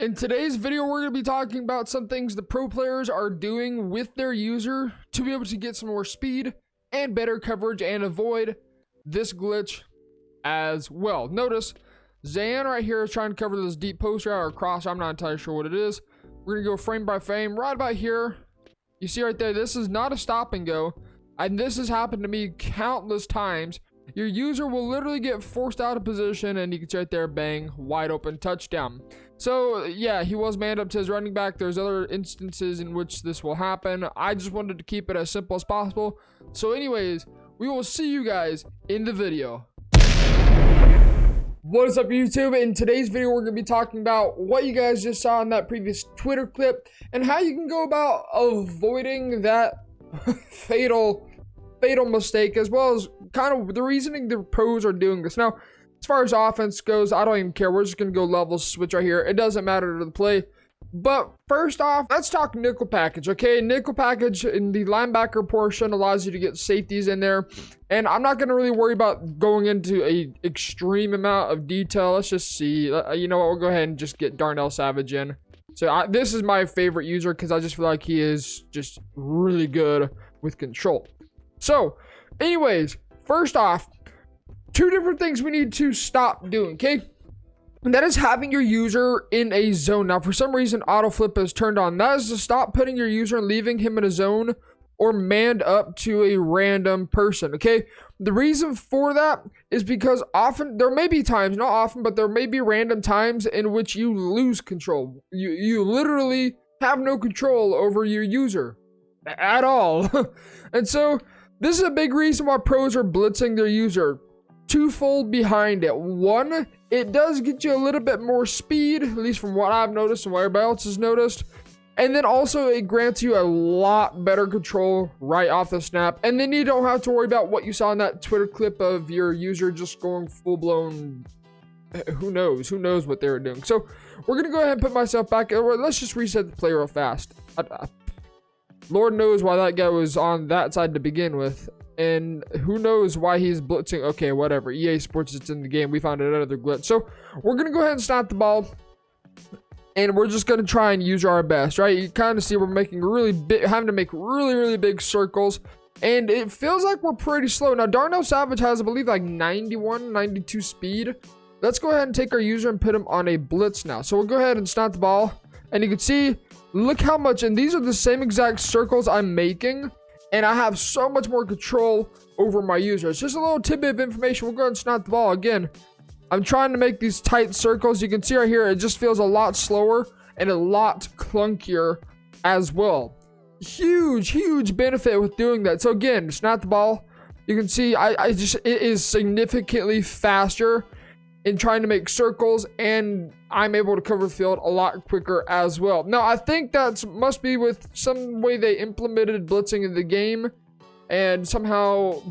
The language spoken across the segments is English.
In today's video, we're going to be talking about some things the pro players are doing with their user to be able to get some more speed and better coverage and avoid this glitch as well. Notice Zan right here is trying to cover this deep post route or cross. I'm not entirely sure what it is. We're going to go frame by frame right about here. You see right there, this is not a stop and go. And this has happened to me countless times. Your user will literally get forced out of position and you can see right there, bang, wide open touchdown. So yeah, he was manned up to his running back. There's other instances in which this will happen. I just wanted to keep it as simple as possible. So anyways, we will see you guys in the video. What is up, YouTube? In today's video, we're going to be talking about what you guys just saw in that previous Twitter clip and how you can go about avoiding that fatal mistake, as well as kind of the reasoning the pros are doing this. Now, as far as offense goes, I don't even care. We're just going to go level switch right here. It doesn't matter to the play. But first off, let's talk nickel package, okay? Nickel package in the linebacker portion allows you to get safeties in there. And I'm not going to really worry about going into a extreme amount of detail. Let's just see. You know what? We'll go ahead and just get Darnell Savage in. So this is my favorite user because I just feel like he is just really good with control. So, anyways, first off, two different things we need to stop doing, okay? And that is having your user in a zone. Now, for some reason, auto flip is turned on. That is to stop putting your user and leaving him in a zone or manned up to a random person, okay? The reason for that is because often, there may be times, not often, but there may be random times in which you lose control. You literally have no control over your user at all. And so, this is a big reason why pros are blitzing their user. Twofold behind it. One, it does get you a little bit more speed, at least from what I've noticed and what everybody else has noticed. And then also it grants you a lot better control right off the snap. And then you don't have to worry about what you saw in that Twitter clip of your user just going full blown. Who knows what they were doing. So we're going to go ahead and put myself back. Let's just reset the play real fast. Lord knows why that guy was on that side to begin with. And who knows why he's blitzing. Okay, whatever. EA Sports, it's in the game. We found another glitch. So we're going to go ahead and snap the ball. And we're just going to try and use our best, right? You kind of see we're making having to make really big circles. And it feels like we're pretty slow. Now, Darnell Savage has, I believe, like 91, 92 speed. Let's go ahead and take our user and put him on a blitz now. So we'll go ahead and snap the ball. And you can see, look how much, and these are the same exact circles I'm making. And I have so much more control over my user. It's just a little tidbit of information. We'll go ahead and snap the ball again. I'm trying to make these tight circles. You can see right here, it just feels a lot slower and a lot clunkier as well. Huge benefit with doing that. So again, snap the ball. You can see it is significantly faster in trying to make circles, and I'm able to cover the field a lot quicker as well. Now, I think that must be with some way they implemented blitzing in the game, and somehow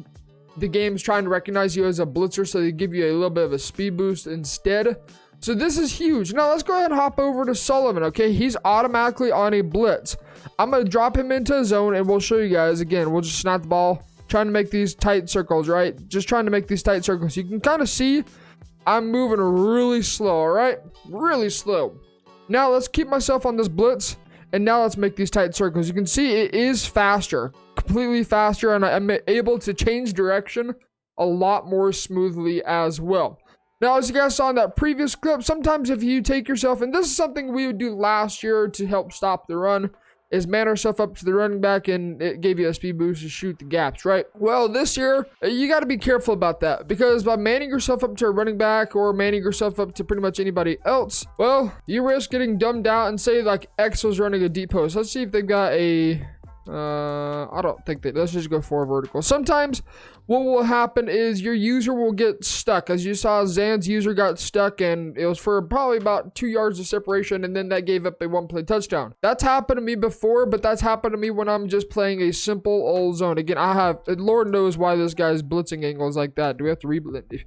the game's trying to recognize you as a blitzer, so they give you a little bit of a speed boost instead. So this is huge. Now, let's go ahead and hop over to Sullivan, okay? He's automatically on a blitz. I'm going to drop him into a zone, and we'll show you guys. Again, we'll just snap the ball, trying to make these tight circles, right? Just trying to make these tight circles. You can kind of see I'm moving really slow, all right? Really slow. Now, let's keep myself on this blitz, and now let's make these tight circles. You can see it is faster, completely faster, and I'm able to change direction a lot more smoothly as well. Now, as you guys saw in that previous clip, sometimes if you take yourself, and this is something we would do last year to help stop the run, is man ourselves up to the running back, and it gave you a speed boost to shoot the gaps, right? Well, this year, you got to be careful about that, because by manning yourself up to a running back or manning yourself up to pretty much anybody else, well, you risk getting dumbed out and say like X was running a deep post. Let's see if they've got a I don't think that. Let's just go for vertical. Sometimes what will happen is your user will get stuck. As you saw, Zan's user got stuck, and it was for probably about 2 yards of separation, and then that gave up a one-play touchdown. That's happened to me before, but that's happened to me when I'm just playing a simple old zone. Again, Lord knows why this guy's blitzing angles like that. Do we have to re-blitz?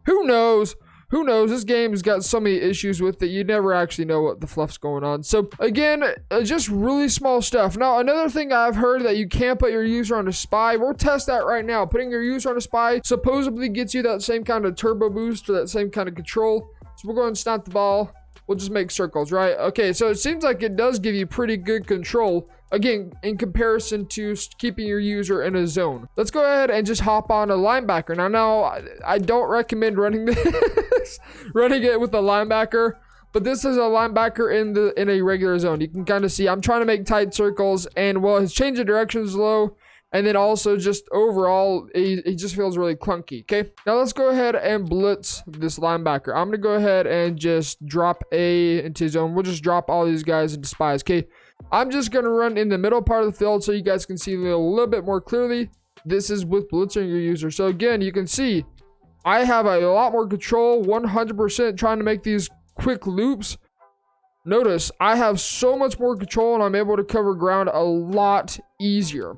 Who knows? Who knows? This game's got so many issues with it. You never actually know what the fluff's going on. So, again, just really small stuff. Now, another thing I've heard that you can't put your user on a spy. We'll test that right now. Putting your user on a spy supposedly gets you that same kind of turbo boost or that same kind of control. So, we'll go ahead and snap the ball. we'll just make circles, right? Okay, so it seems like it does give you pretty good control, again, in comparison to keeping your user in a zone. Let's go ahead and just hop on a linebacker. Now, I don't recommend running this, running it with a linebacker, but this is a linebacker in a regular zone. You can kind of see I'm trying to make tight circles, and well, his change of direction is low, and then also just overall, he just feels really clunky, okay? Now let's go ahead and blitz this linebacker. I'm gonna go ahead and just drop A into zone. We'll just drop all these guys into spies, okay? I'm just gonna run in the middle part of the field so you guys can see a little bit more clearly. This is with blitzing your user. So again, you can see I have a lot more control, 100% trying to make these quick loops. Notice I have so much more control and I'm able to cover ground a lot easier.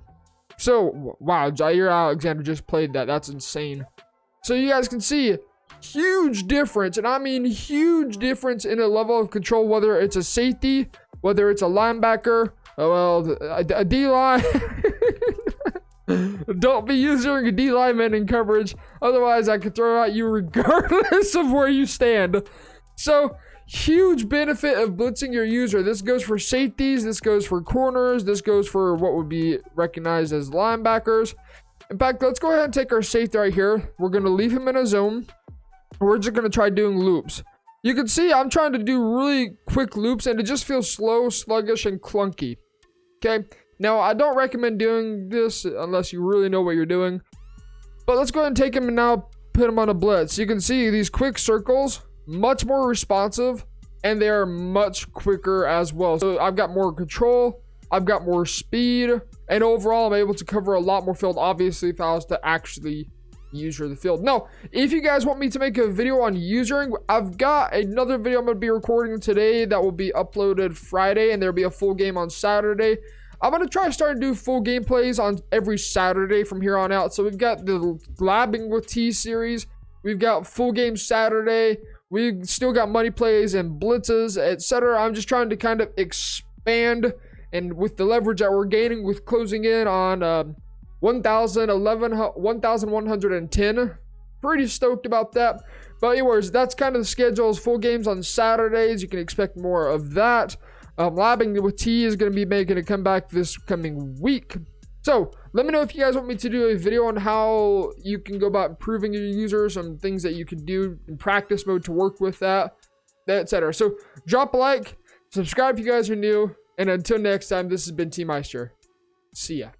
So wow, Jair Alexander just played that. That's insane. So you guys can see huge difference, and I mean huge difference in a level of control, whether it's a safety, whether it's a linebacker, a D-line. Don't be using a D lineman in coverage, otherwise I could throw out you regardless of where you stand. So huge benefit of blitzing your user. This goes for safeties, this goes for corners, this goes for what would be recognized as linebackers. In fact, let's go ahead and take our safety right here. We're going to leave him in a zone. We're just going to try doing loops. You can see I'm trying to do really quick loops and it just feels slow, sluggish, and clunky. Okay, now I don't recommend doing this unless you really know what you're doing. But let's go ahead and take him and now put him on a blitz. You can see these quick circles, much more responsive, and they are much quicker as well. So I've got more control, I've got more speed, and overall I'm able to cover a lot more field, obviously, if I was to actually user the field. Now, if you guys want me to make a video on usering, I've got another video I'm going to be recording today that will be uploaded Friday, and there'll be a full game on Saturday. I'm going to try to start to do full gameplays on every Saturday from here on out. So we've got the Labbing with T series, we've got full game Saturday, we've still got money plays and blitzes, etc. I'm just trying to kind of expand, and with the leverage that we're gaining with closing in on 1,110, pretty stoked about that. But anyways, that's kind of the schedules. Full games on Saturdays, you can expect more of that. Labbing with T is going to be making a comeback this coming week. So let me know if you guys want me to do a video on how you can go about improving your users, some things that you can do in practice mode to work with that, etc. So drop a like, subscribe if you guys are new, and until next time, this has been T Meister. See ya.